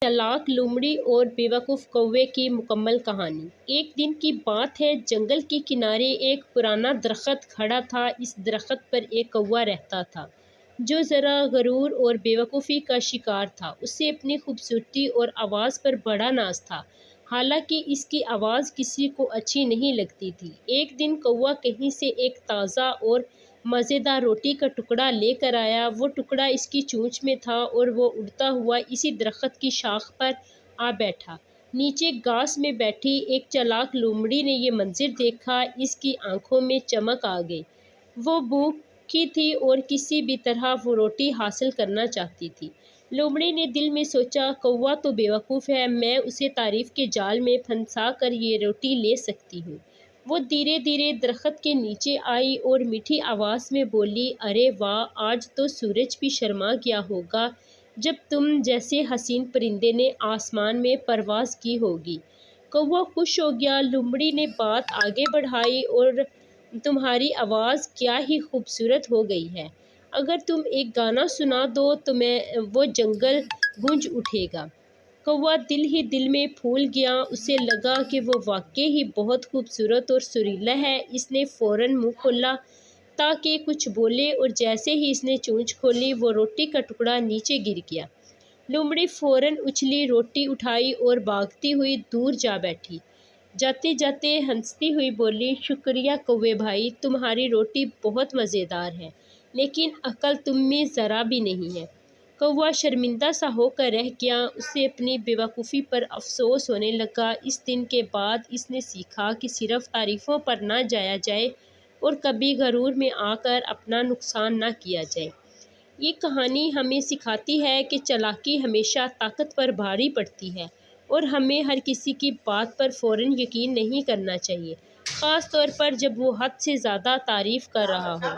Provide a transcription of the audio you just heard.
चालाक लोमड़ी और बेवकूफ़ कौवे की मुकम्मल कहानी। एक दिन की बात है, जंगल के किनारे एक पुराना दरख्त खड़ा था। इस दरख्त पर एक कौवा रहता था जो ज़रा गरूर और बेवकूफ़ी का शिकार था। उसे अपनी खूबसूरती और आवाज़ पर बड़ा नाज था, हालांकि इसकी आवाज़ किसी को अच्छी नहीं लगती थी। एक दिन कौवा कहीं से एक ताज़ा और मज़ेदार रोटी का टुकड़ा लेकर आया। वो टुकड़ा इसकी चोंच में था और वो उड़ता हुआ इसी दरख्त की शाख पर आ बैठा। नीचे घास में बैठी एक चालाक लोमड़ी ने यह मंजर देखा। इसकी आंखों में चमक आ गई। वो भूखी थी और किसी भी तरह वो रोटी हासिल करना चाहती थी। लोमड़ी ने दिल में सोचा, कौवा तो बेवकूफ़ है, मैं उसे तारीफ़ के जाल में फंसा कर ये रोटी ले सकती हूँ। वो धीरे धीरे दरख्त के नीचे आई और मीठी आवाज़ में बोली, अरे वाह, आज तो सूरज भी शर्मा गया होगा जब तुम जैसे हसीन परिंदे ने आसमान में परवाज़ की होगी। कौवा खुश हो गया। लोमड़ी ने बात आगे बढ़ाई, और तुम्हारी आवाज़ क्या ही खूबसूरत हो गई है। अगर तुम एक गाना सुना दो तो मैं वो जंगल गूंज उठेगा। कौवा दिल ही दिल में फूल गया। उसे लगा कि वो वाकई ही बहुत खूबसूरत और सुरीला है। इसने फ़ौरन मुंह खोला ताकि कुछ बोले, और जैसे ही इसने चोंच खोली वो रोटी का टुकड़ा नीचे गिर गया। लोमड़ी फ़ौरन उछली, रोटी उठाई और भागती हुई दूर जा बैठी। जाते जाते हंसती हुई बोली, शुक्रिया कौवे भाई, तुम्हारी रोटी बहुत मज़ेदार है, लेकिन अक्ल तुम में ज़रा भी नहीं है। कौवा शर्मिंदा सा होकर रह गया। उसे अपनी बेवकूफ़ी पर अफसोस होने लगा। इस दिन के बाद इसने सीखा कि सिर्फ तारीफ़ों पर ना जाया जाए और कभी गरूर में आकर अपना नुकसान ना किया जाए। ये कहानी हमें सिखाती है कि चालाकी हमेशा ताकत पर भारी पड़ती है, और हमें हर किसी की बात पर फ़ौरन यकीन नहीं करना चाहिए, ख़ास तौर पर जब वो हद से ज़्यादा तारीफ़ कर रहा हो।